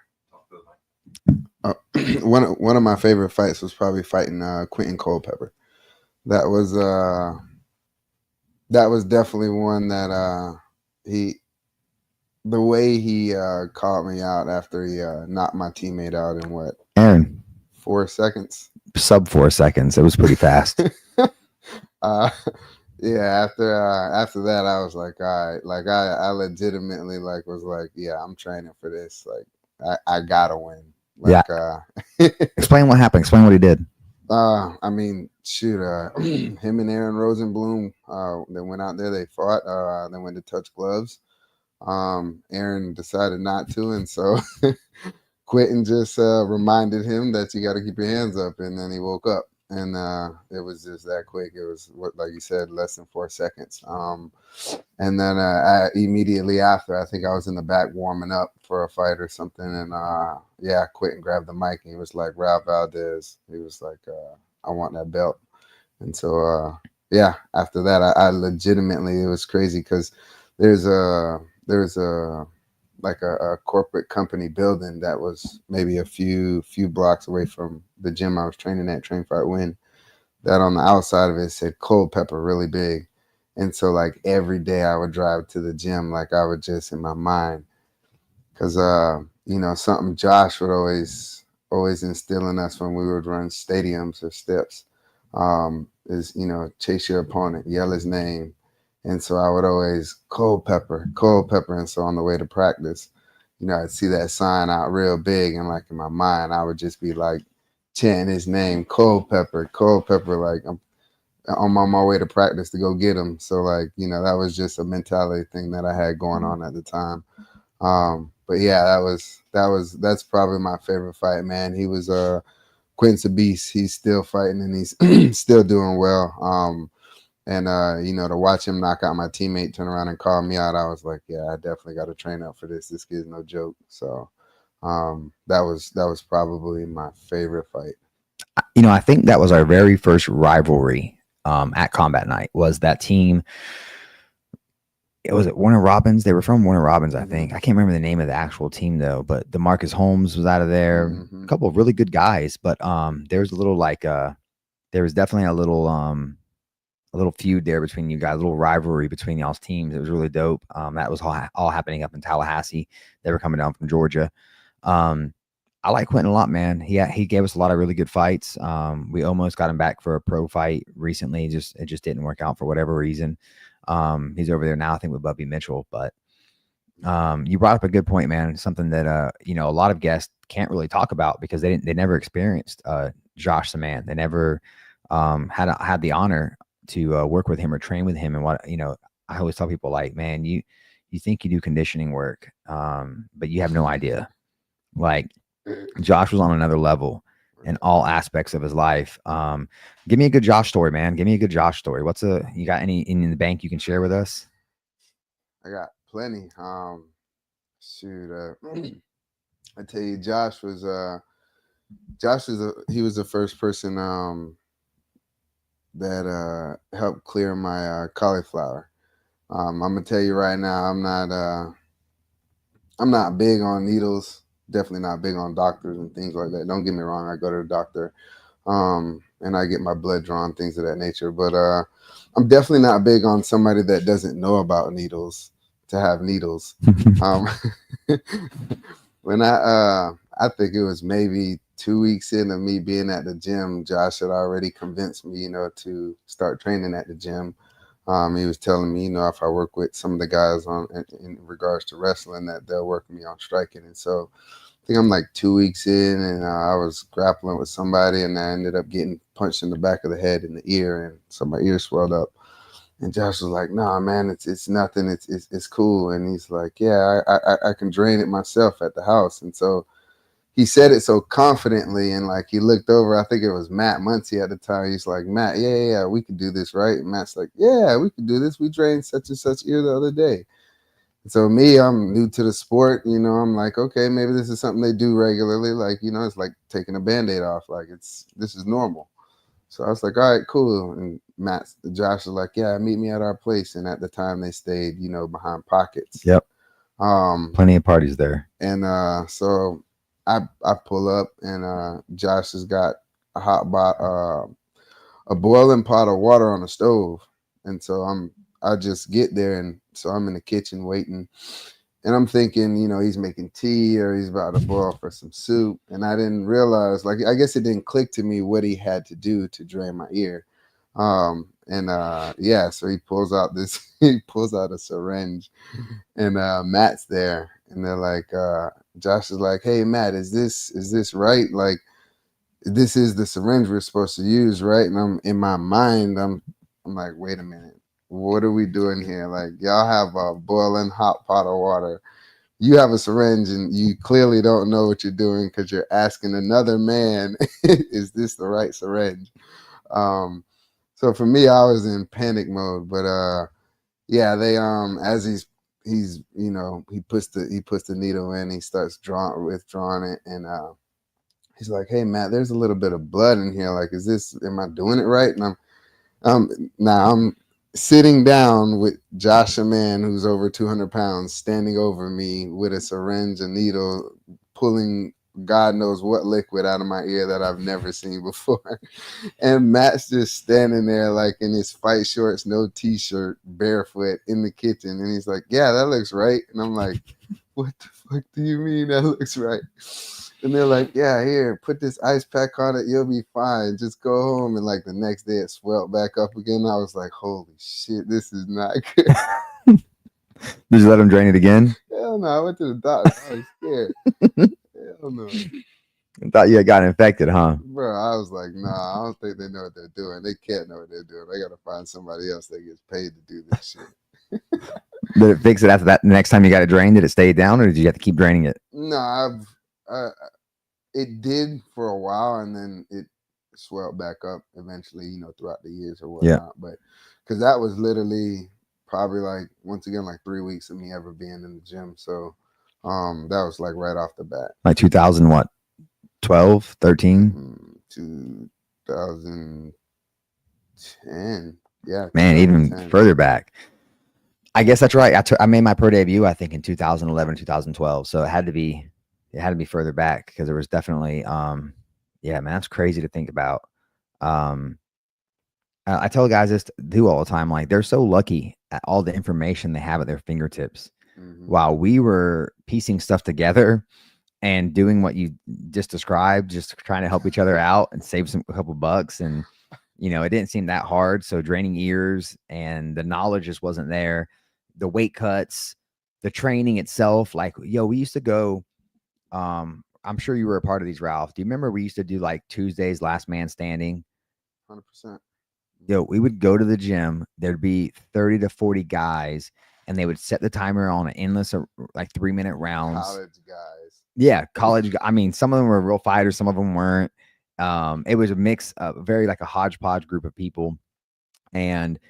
One of my favorite fights was probably fighting Quentin Culpepper. That was definitely one that the way he called me out after he knocked my teammate out in what? Aaron. 4 seconds. Sub 4 seconds. It was pretty fast. Yeah, after that, I was like, all right, like I legitimately was like, yeah, I'm training for this. Like I gotta win. Like, yeah. Explain what happened. Explain what he did. I mean, shoot, him and Aaron Rosenblum, they went out there, they fought, they went to touch gloves. Aaron decided not to, and so Quentin just reminded him that you got to keep your hands up, and then he woke up, and it was just that quick. It was, like you said, less than 4 seconds. And then immediately after, I think I was in the back warming up for a fight or something, and Quentin grabbed the mic and he was like, Ralph Valdez. He was like, I want that belt. And so after that, I legitimately, it was crazy because there's a like a corporate company building that was maybe a few blocks away from the gym I was training at, Train Fight Win. That on the outside of it said Culpeper really big. And so like every day I would drive to the gym, like I would just in my mind, because you know, something Josh would always instill in us when we would run stadiums or steps, is, you know, chase your opponent, yell his name. And so I would always Culpeper. And so on the way to practice, you know, I'd see that sign out real big, and like in my mind, I would just be like chanting his name, Culpeper, like I'm on my way to practice to go get him. So like, you know, that was just a mentality thing that I had going on at the time. But yeah, that's probably my favorite fight, man. He was Quincy Beast. He's still fighting and he's still doing well. And you know, to watch him knock out my teammate, turn around and call me out, I was like, yeah, I definitely got to train up for this. This kid's no joke. So that was probably my favorite fight. You know, I think that was our very first rivalry at Combat Night. Was that team? It was at Warner Robins. They were from Warner Robins, I think. I can't remember the name of the actual team though. But DeMarcus Holmes was out of there. A couple of really good guys, but there's a little like there was definitely a little feud there between you guys, a little rivalry between y'all's teams. It was really dope. That was all happening up in Tallahassee. They were coming down from Georgia. I like Quentin a lot, man. He gave us a lot of really good fights. We almost got him back for a pro fight recently. It just didn't work out for whatever reason. He's over there now, I think, with Bubby Mitchell. But you brought up a good point, man. Something that you know, a lot of guests can't really talk about because they never experienced Josh the Man. They never had the honor to work with him or train with him. And what, you know, I always tell people, like, man, you think you do conditioning work, but you have no idea. Like, Josh was on another level in all aspects of his life. Give me a good Josh story, man. Give me a good Josh story. You got any in the bank you can share with us? I got plenty. Shoot, I tell you, Josh was he was the first person that helped clear my cauliflower. I'm gonna tell you right now, I'm not big on needles. Definitely not big on doctors and things like that. Don't get me wrong. I go to the doctor, and I get my blood drawn, things of that nature. But I'm definitely not big on somebody that doesn't know about needles to have needles. When I think it was maybe 2 weeks into me being at the gym, Josh had already convinced me, you know, to start training at the gym. He was telling me, you know, if I work with some of the guys in regards to wrestling, that they'll work me on striking. And so I think I'm like 2 weeks in, and I was grappling with somebody, and I ended up getting punched in the back of the head in the ear, and so my ear swelled up. And Josh was like, "Nah, man, it's nothing. It's cool." And he's like, "Yeah, I can drain it myself at the house." And so he said it so confidently, and like he looked over, I think it was Matt Muncie at the time. He's like, "Matt, yeah, we can do this, right?" And Matt's like, "Yeah, we can do this. We drained such and such ear the other day." And so me, I'm new to the sport, you know, I'm like, okay, maybe this is something they do regularly. Like, you know, it's like taking a Band-Aid off. Like this is normal. So I was like, all right, cool. And Josh was like, yeah, meet me at our place. And at the time they stayed, you know, behind Pockets. Yep. Plenty of parties there. And so I pull up, and Josh has got a boiling pot of water on the stove. And so I just get there, and so I'm in the kitchen waiting, and I'm thinking, you know, he's making tea or he's about to boil for some soup. And I didn't realize, like, I guess it didn't click to me what he had to do to drain my ear. Yeah, so he pulls out a syringe, and Matt's there, and they're like, Josh is like, hey Matt, is this right? Like, this is the syringe we're supposed to use, right? And I'm in my mind, I'm like, wait a minute, what are we doing here? Like, y'all have a boiling hot pot of water. You have a syringe, and you clearly don't know what you're doing because you're asking another man, is this the right syringe? So for me, I was in panic mode. But yeah, they as he's you know, he puts the needle in, he starts withdrawing it, and he's like, hey Matt, there's a little bit of blood in here. Like, am I doing it right? And I'm sitting down with Josh, a man who's over 200 pounds, standing over me with a syringe, a needle, pulling God knows what liquid out of my ear that I've never seen before. And Matt's just standing there like in his fight shorts, no t-shirt, barefoot in the kitchen. And he's like, yeah, that looks right. And I'm like, what the fuck do you mean that looks right? And they're like, yeah, here, put this ice pack on it. You'll be fine. Just go home. And like the next day it swelled back up again. I was like, holy shit, this is not good. Did you let him drain it again? Hell no. I went to the doctor. I was scared. Hell no. I thought you had gotten infected, huh? Bro, I was like, nah, I don't think they know what they're doing. They can't know what they're doing. They got to find somebody else that gets paid to do this shit. Did it fix it after that? The next time you got it drained, did it stay down, or did you have to keep draining it? No, it did for a while, and then it swelled back up eventually, throughout the years or whatnot. Yeah. But because that was literally probably like, once again, like 3 weeks of me ever being in the gym. So that was like right off the bat. Like 2000, what? 12, 13? 2010. Yeah. Man, even further back. I guess that's right. I made my pro debut, I think, in 2011, 2012. So it had to be further back, because there was definitely, yeah, man, that's crazy to think about. I tell guys this do all the time. Like, they're so lucky at all the information they have at their fingertips. Mm-hmm. While we were piecing stuff together and doing what you just described, just trying to help each other out and save a couple bucks. And, it didn't seem that hard. So draining ears, and the knowledge just wasn't there. The weight cuts, the training itself. Like, we used to go, I'm sure you were a part of these, Ralph. Do you remember we used to do like Tuesdays, last man standing? 100%. We would go to the gym. There'd be 30 to 40 guys, and they would set the timer on an endless, like 3-minute rounds. College guys. Yeah, college. I mean, some of them were real fighters, some of them weren't. It was a mix of very like a hodgepodge group of people. And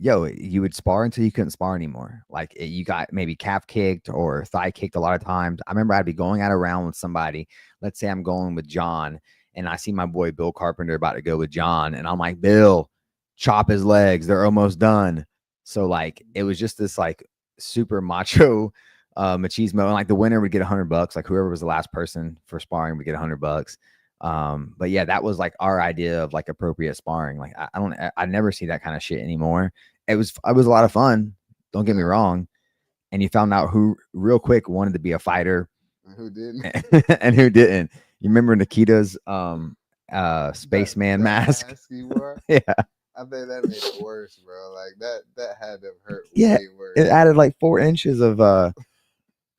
you would spar until you couldn't spar anymore. Like, you got maybe calf kicked or thigh kicked a lot of times. I remember I'd be going out around with somebody. Let's say I'm going with John, and I see my boy Bill Carpenter about to go with John, and I'm like, Bill, chop his legs. They're almost done. So like, it was just this like super macho machismo, and like the winner would get $100. Like, whoever was the last person for sparring would get $100. But yeah, that was like our idea of like appropriate sparring. Like, I never see that kind of shit anymore. It was a lot of fun. Don't get me wrong. And you found out who real quick wanted to be a fighter and who didn't. And who didn't. You remember Nikita's spaceman mask? He wore? Yeah. I think that made it worse, bro. Like that had to hurt Yeah, way worse. It added like 4 inches of I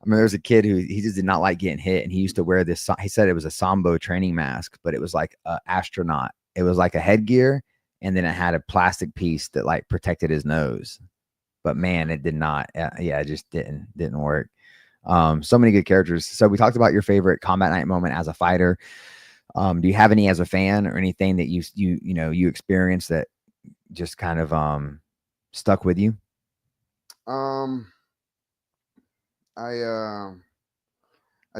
mean, there's a kid who he just did not like getting hit, and he used to wear this. He said it was a Sambo training mask, but it was like an astronaut. It was like a headgear, and then it had a plastic piece that like protected his nose. But man, it did not. Yeah, it just didn't work. So many good characters. So we talked about your favorite combat night moment as a fighter. Do you have any as a fan, or anything that you experienced that just kind of stuck with you? I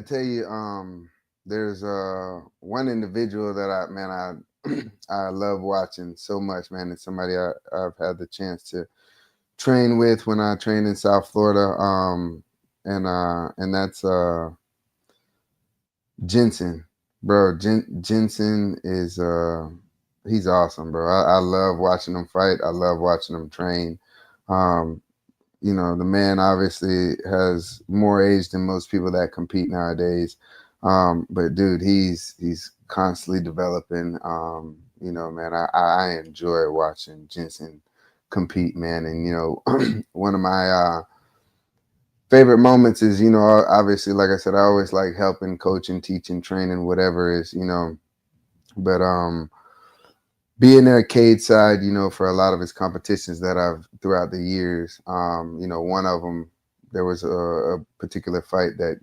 tell you, there's one individual that I love watching so much, man. It's somebody I've had the chance to train with when I trained in South Florida. And that's Jensen, bro. Jensen is he's awesome, bro. I love watching him fight. I love watching him train. The man obviously has more age than most people that compete nowadays. But dude, he's constantly developing. Man, I enjoy watching Jensen compete, man. And, one of my favorite moments is, obviously, like I said, I always like helping, coaching, teaching, training, whatever is, but being there cage side, for a lot of his competitions that I've throughout the years, one of them, there was a particular fight that,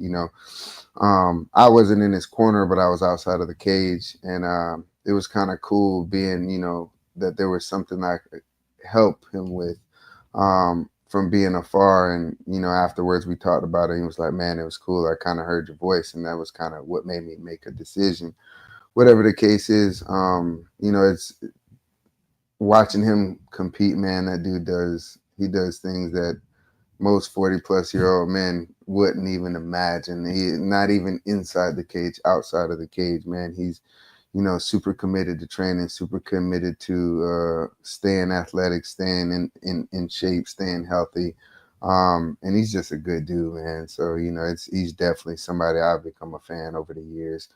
I wasn't in his corner, but I was outside of the cage. And it was kind of cool being, that there was something I could help him with from being afar. And, afterwards we talked about it. He was like, man, it was cool. I kind of heard your voice. And that was kind of what made me make a decision. Whatever the case is, it's watching him compete, man, that dude does things that most 40-plus-year-old men wouldn't even imagine. He not even inside the cage, outside of the cage, man. He's, super committed to training, super committed to staying athletic, staying in shape, staying healthy. And he's just a good dude, man. So, he's definitely somebody I've become a fan over the years.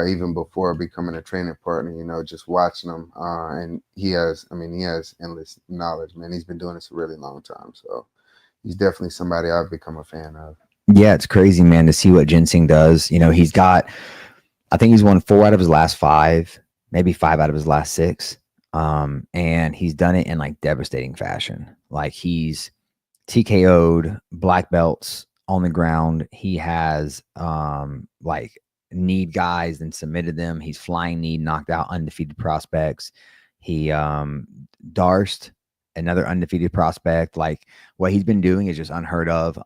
Even before becoming a training partner, just watching him. And he has endless knowledge, man. He's been doing this a really long time. So he's definitely somebody I've become a fan of. Yeah, it's crazy, man, to see what Ginseng does. He's got, I think he's won 4 out of his last 5, maybe 5 out of his last 6. And he's done it in like devastating fashion. Like he's TKO'd black belts on the ground. He has like kneed guys and submitted them. He's flying knee, knocked out undefeated prospects. He Darst, another undefeated prospect. Like what he's been doing is just unheard of.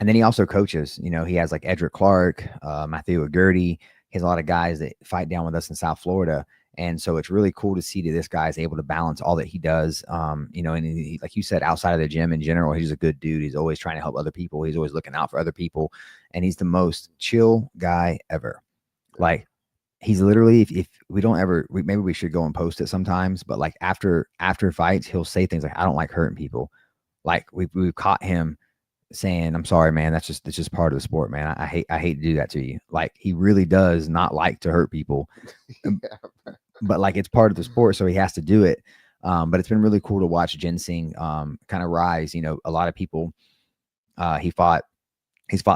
And then he also coaches. He has like Edric Clark, Matthew Agurdy. He has a lot of guys that fight down with us in South Florida. And so it's really cool to see that this guy is able to balance all that he does. And he, like you said, outside of the gym in general, he's a good dude. He's always trying to help other people. He's always looking out for other people. And he's the most chill guy ever. Like he's literally, if we don't ever, maybe we should go and post it sometimes, but like after fights, he'll say things like, I don't like hurting people. Like we've caught him saying, I'm sorry, man, it's just part of the sport, man. I hate to do that to you. Like he really does not like to hurt people. Yeah. But like it's part of the sport, so he has to do it. But it's been really cool to watch Ginseng kind of rise. A lot of people, he's fought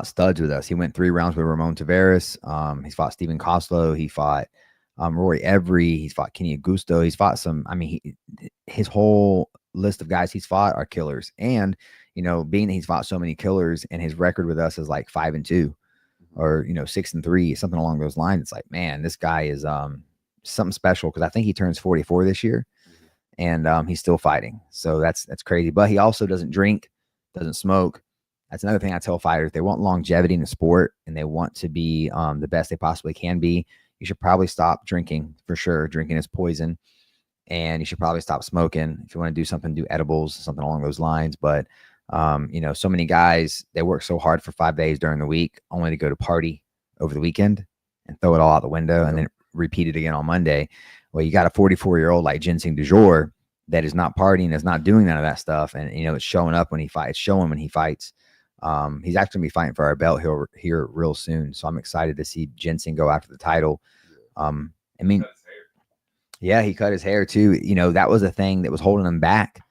studs with us. He went 3 rounds with Ramon Tavares. He's fought Stephen Koslow. He fought Roy Every. He's fought Kenny Augusto. He's fought some. His whole list of guys he's fought are killers. And being that he's fought so many killers, and his record with us is like 5-2, or 6-3, something along those lines. It's like, man, this guy is something special, because I think he turns 44 this year, and he's still fighting. So that's crazy. But he also doesn't drink, doesn't smoke. That's another thing I tell fighters. They want longevity in the sport, and they want to be the best they possibly can be. You should probably stop drinking, for sure. Drinking is poison. And you should probably stop smoking. If you want to do something, do edibles, something along those lines. But so many guys, they work so hard for 5 days during the week, only to go to party over the weekend and throw it all out the window, and then repeat it again on Monday. Well, you got a 44-year-old like Ginseng du Jour that is not partying, is not doing none of that stuff. And, it's showing up when he fights, showing when he fights. He's actually going to be fighting for our belt here real soon. So I'm excited to see Ginseng go after the title. Yeah, he cut his hair too. That was a thing that was holding him back.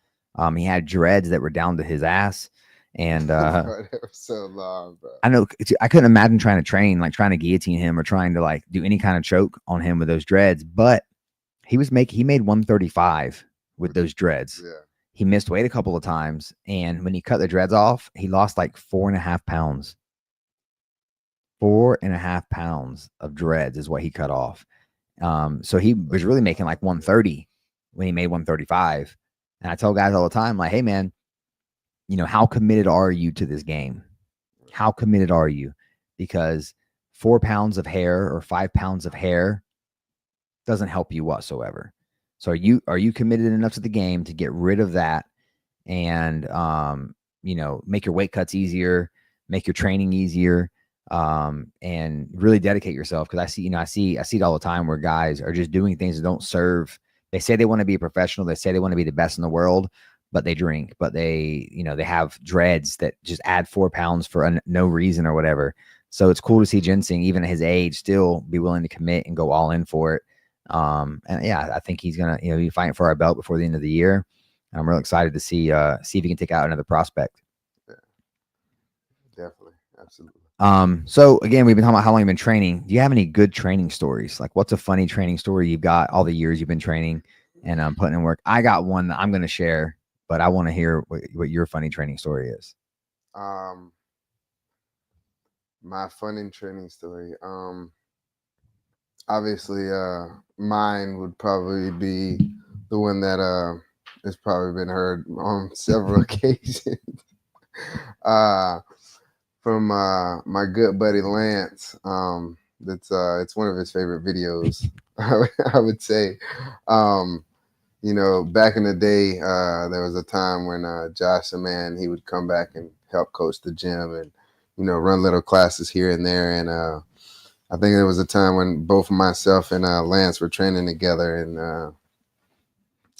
He had dreads that were down to his ass. And Bro, that was so long, bro. I know I couldn't imagine trying to train, like trying to guillotine him or trying to like do any kind of choke on him with those dreads. But he made 135 with those dreads. Yeah. He missed weight a couple of times, and when he cut the dreads off, he lost like 4.5 pounds. 4.5 pounds of dreads is what he cut off. So he was really making like 130 when he made 135. And I tell guys all the time, like, hey man, how committed are you to this game? How committed are you? Because 4 pounds of hair or 5 pounds of hair doesn't help you whatsoever. So are you committed enough to the game to get rid of that and, make your weight cuts easier, make your training easier, and really dedicate yourself? Because I see it all the time where guys are just doing things that don't serve. They say they want to be a professional. They say they want to be the best in the world, but they drink, but they have dreads that just add 4 pounds for no reason or whatever. So it's cool to see Ginseng, even at his age, still be willing to commit and go all in for it. And yeah, I think he's going to, be fighting for our belt before the end of the year. I'm real excited to see if he can take out another prospect. Yeah, definitely. Absolutely. So again, we've been talking about how long you've been training. Do you have any good training stories? Like, what's a funny training story you've got all the years you've been training and putting in work? I got one that I'm going to share, but I want to hear what your funny training story is. My funny training story. Obviously, mine would probably be the one that has probably been heard on several occasions. From my good buddy Lance. It's one of his favorite videos. I would say. you know, back in the day, there was a time when Josh, the man, he would come back and help coach the gym and, you know, run little classes here and there. And I think there was a time when both myself and Lance were training together. And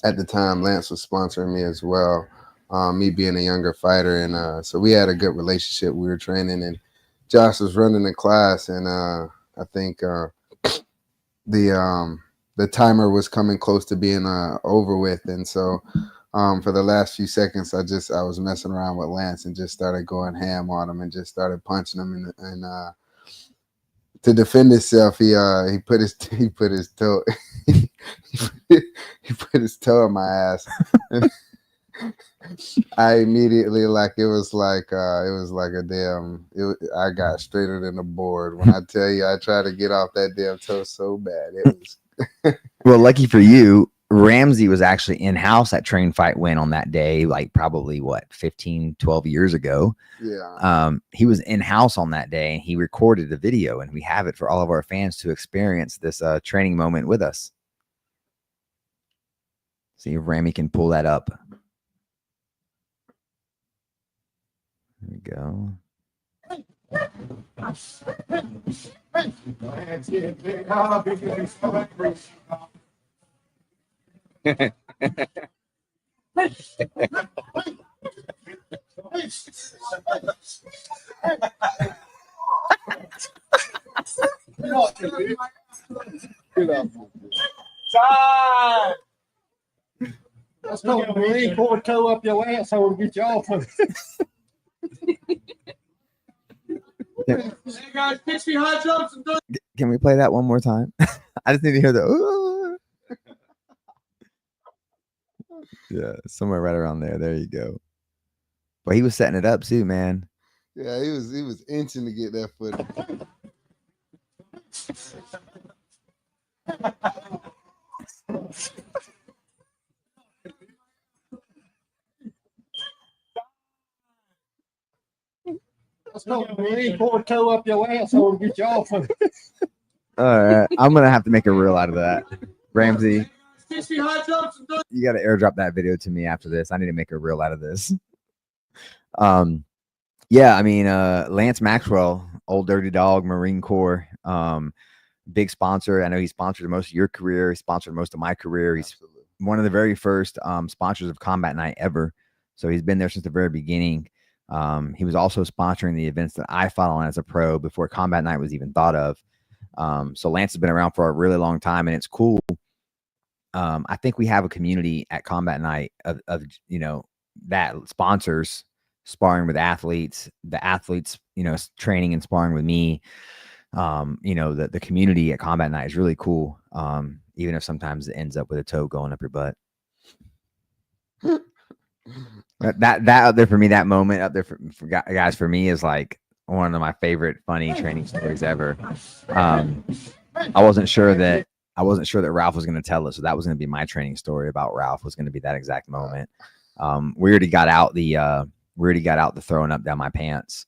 at the time, Lance was sponsoring me as well, me being a younger fighter. And so we had a good relationship. We were training, and Josh was running the class. And I think the timer was coming close to being over with. And so for the last few seconds, I was messing around with Lance and just started going ham on him and just started punching him. And to defend himself, he put his toe he put his toe in my ass. And I immediately, it was like a damn. I got straighter than the board. When I tell you, I tried to get off that damn toe so bad. It was. Well, lucky for you, Ramsey was actually in-house at Train Fight Win on that day, like probably 15, 12 years ago. Yeah. He was in-house on that day, and he recorded the video, and we have it for all of our fans to experience this training moment with us. See if Ramy can pull that up. There we go. Time. Let's go, Marine Corps toe up your ass. I will get you off of it. Hey guys, pitch me high jumps and Can we play that one more time? I just need to hear the ooh. Yeah, somewhere right around there. There you go. But he was setting it up too, man. Yeah, he was inching to get that foot. let's go, Marine Corps toe up your ass. I will get you off of it. All right, I'm gonna have to make a reel out of that. Ramsey, Pitch me high jumps and you got to airdrop that video to me after this. I need to make a reel out of this. Yeah, I mean, Lance Maxwell, old dirty dog, Marine Corps, big sponsor. I know he sponsored most of your career. He sponsored most of my career. He's Absolutely. one of the very first sponsors of Combat Night ever. So he's been there since the very beginning. He was also sponsoring the events that I fought on as a pro before Combat Night was even thought of. So Lance has been around for a really long time, and it's cool. I think we have a community at Combat Night of you know, that sponsors sparring with athletes, the athletes, you know, training and sparring with me. You know, the community at Combat Night is really cool. Even if sometimes it ends up with a toe going up your butt. that up there for me, that moment up there for guys, for me is like one of my favorite funny training stories ever. I wasn't sure that Ralph was going to tell us, so that was going to be my training story about Ralph, was going to be that exact moment. We already got out the throwing up down my pants.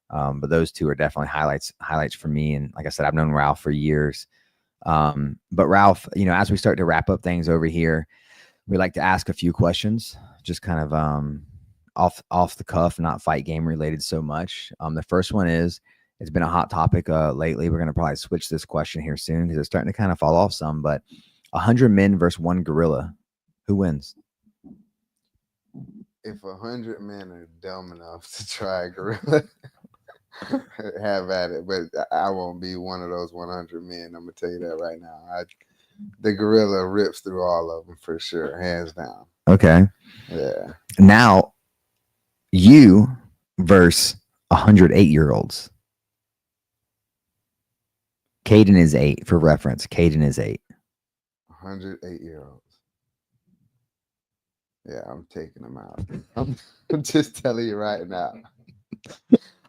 But those two are definitely highlights for me. And like I said, I've known Ralph for years. But Ralph, you know, as we start to wrap up things over here, we like to ask a few questions, just kind of off the cuff, not fight game related so much. The first one is, it's been a hot topic lately. We're going to probably switch this question here soon because it's starting to kind of fall off some, but 100 men versus one gorilla, who wins? If 100 men are dumb enough to try a gorilla, have at it. But I won't be one of those 100 men. I'm gonna tell you that right now. The gorilla rips through all of them for sure, hands down. Okay. Yeah. Now, you versus 108-year-olds. Caden is 8 for reference. Caden is 8. 108-year-olds. Yeah, I'm taking them out. I'm just telling you right now.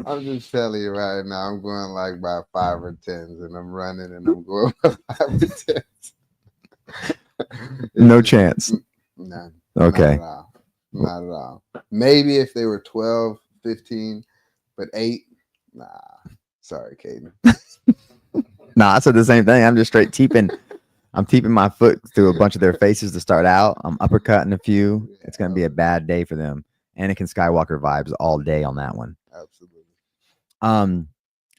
I'm just telling you right now. I'm going like by 5 or 10s, and I'm running, and I'm going by 5 or 10s. No chance. None. Okay. Not at all. Not at all. Maybe if they were 12, 15, but 8, nah. Sorry, Caden. No, I said the same thing. I'm just straight teeping. I'm keeping my foot through a bunch of their faces to start out. I'm uppercutting a few. It's gonna be a bad day for them. Anakin Skywalker vibes all day on that one. Absolutely.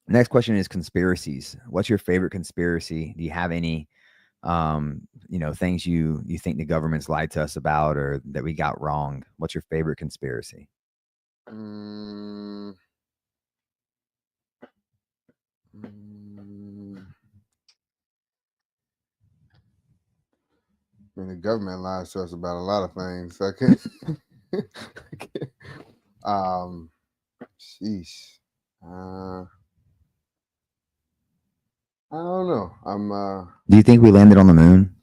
Next question is conspiracies. What's your favorite conspiracy? Do you have any things you think the government's lied to us about or that we got wrong? What's your favorite conspiracy? Mm, I mean, the government lies to us about a lot of things. Sheesh. I don't know. Do you think we landed on the moon?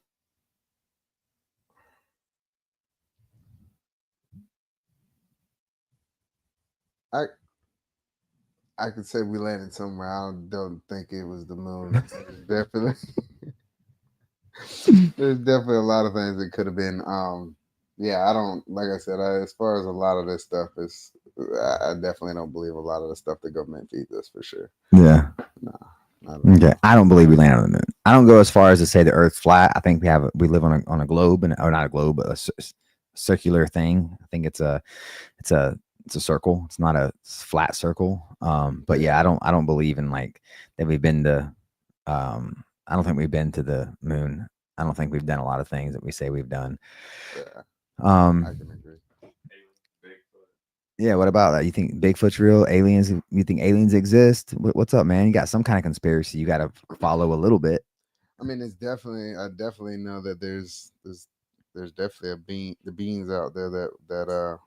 I could say we landed somewhere. I don't think it was the moon. Definitely. There's definitely a lot of things that could have been. Yeah, I don't, like I said, as far as a lot of this stuff is, I definitely don't believe a lot of the stuff the government feeds us for sure. Yeah. Nah. Okay. I don't believe we landed on the moon. I don't go as far as to say the Earth's flat. I think we live on a globe, or not a globe, but a circular thing. I think it's a circle. It's not a flat circle. But yeah, I don't believe in like that we've been to. I don't think we've been to the moon. I don't think we've done a lot of things that we say we've done. Yeah, I can agree. Yeah, what about that? You think Bigfoot's real? Aliens? You think aliens exist? What's up, man? You got some kind of conspiracy you got to follow a little bit. I mean, I definitely know that there's definitely the beings out there that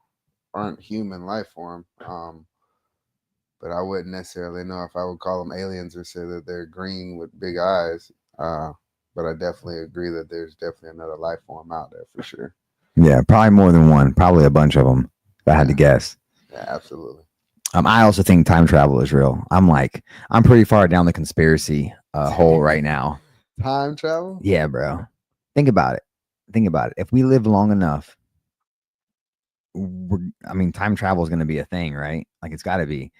aren't human life form. But I wouldn't necessarily know if I would call them aliens or say that they're green with big eyes. But I definitely agree that there's definitely another life form out there for sure. Yeah, probably more than one. Probably a bunch of them, if I had to guess. Yeah, absolutely. I also think time travel is real. I'm pretty far down the conspiracy hole right now. Time travel? Yeah, bro. Think about it. If we live long enough, time travel is going to be a thing, right? Like it's got to be.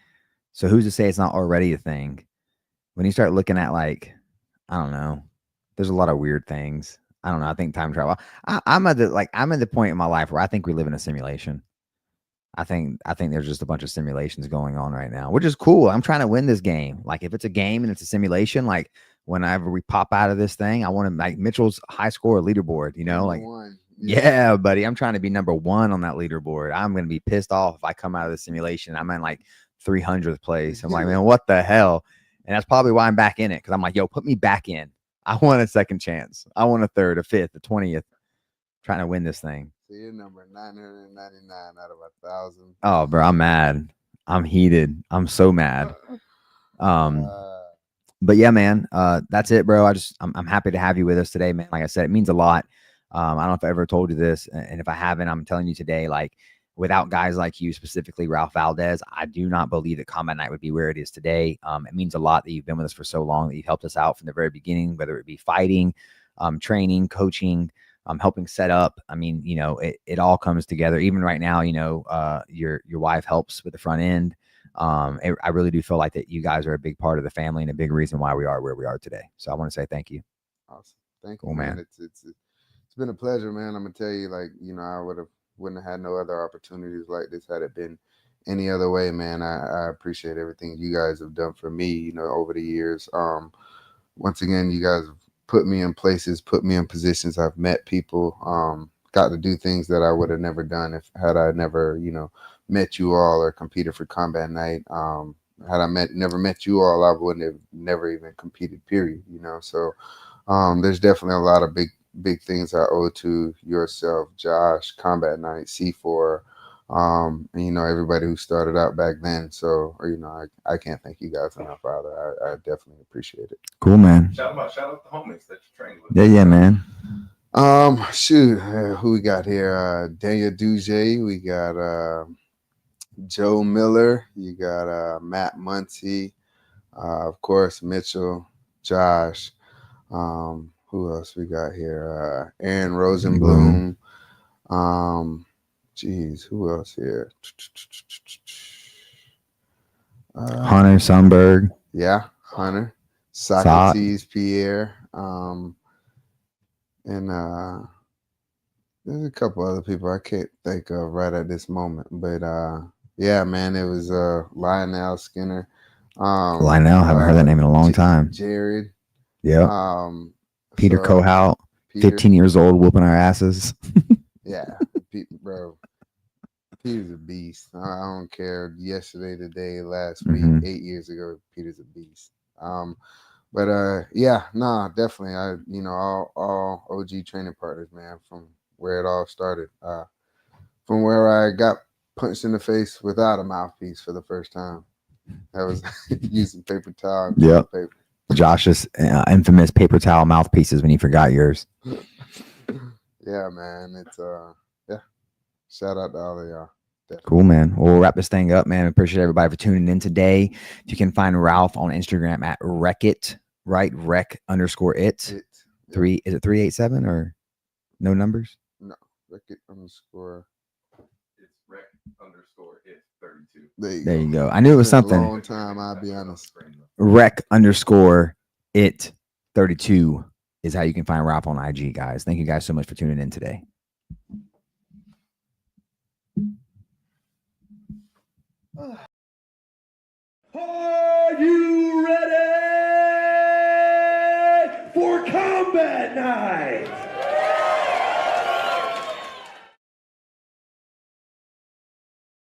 So who's to say it's not already a thing? When you start looking at I don't know, there's a lot of weird things. I don't know. I think time travel. I'm at the point in my life where I think we live in a simulation. I think there's just a bunch of simulations going on right now, which is cool. I'm trying to win this game. Like if it's a game and it's a simulation, like whenever we pop out of this thing, I want to like Mitchell's high score leaderboard, One. Yeah, buddy. I'm trying to be number one on that leaderboard. I'm going to be pissed off if I come out of the simulation. I'm in like 300th place. I'm like, man, what the hell? And that's probably why I'm back in it. Cause I'm like, yo, put me back in. I want a second chance. I want a third, a fifth, a 20th, trying to win this thing. So you're number 999 out of 1,000. Oh, bro, I'm mad. I'm heated. I'm so mad. But yeah, man, that's it, bro. I'm happy to have you with us today, man. Like I said, it means a lot. I don't know if I ever told you this, and if I haven't, I'm telling you today, like without guys like you, specifically Ralph Valdez, I do not believe that Combat Night would be where it is today. It means a lot that you've been with us for so long, that you've helped us out from the very beginning, whether it be fighting, training, coaching, helping set up. I mean, it all comes together. Even right now, your wife helps with the front end. I really do feel like that you guys are a big part of the family and a big reason why we are where we are today. So I want to say thank you. Awesome. Thank you, man. It's been a pleasure, man. I'm gonna tell you, I wouldn't have had no other opportunities like this had it been any other way, man. I appreciate everything you guys have done for me, over the years. Once again, you guys have put me in places, put me in positions. I've met people, got to do things that I would have never done had I never, met you all or competed for Combat Night. Had I never met you all, I wouldn't have never even competed, period. So there's definitely a lot of big things I owe to yourself, Josh, Combat Night, C4, and everybody who started out back then. So I can't thank you guys enough either. I definitely appreciate it. Cool, man. Shout out the homies that you trained with. Yeah, man. Who we got here? Daniel Duje. We got Joe Miller. You got Matt Muncie. Of course, Mitchell, Josh. Who else we got here? Aaron Rosenblum. Who else here? Hunter Sundberg. Yeah, Hunter. Socrates, Pierre. and there's a couple other people I can't think of right at this moment, but yeah, man, it was Lionel Skinner. Lionel, haven't heard that name in a long time. Jared. Yeah. Peter so, Kohout, Peter, 15 years old, whooping our asses. yeah, bro. Peter's a beast. I don't care. Yesterday, today, last week, 8 years ago, Peter's a beast. But yeah, nah, definitely. All OG training partners, man, from where it all started. From where I got punched in the face without a mouthpiece for the first time. That was using paper towel and paper. Josh's infamous paper towel mouthpieces when you forgot yours. Yeah, man. It's yeah. Shout out to all of y'all. Definitely. Cool, man. Well, we'll wrap this thing up, man. Appreciate everybody for tuning in today. If you can find Ralph on Instagram at Wreckit, right? Rec_it. Three, is it 387 or no numbers? No, Wreckit _ It's rec_it 32. There you go. I knew it was something. A long time, I'll be honest. Rec_it 32 is how you can find Ralph on IG, guys. Thank you guys so much for tuning in today. Are you ready for combat night?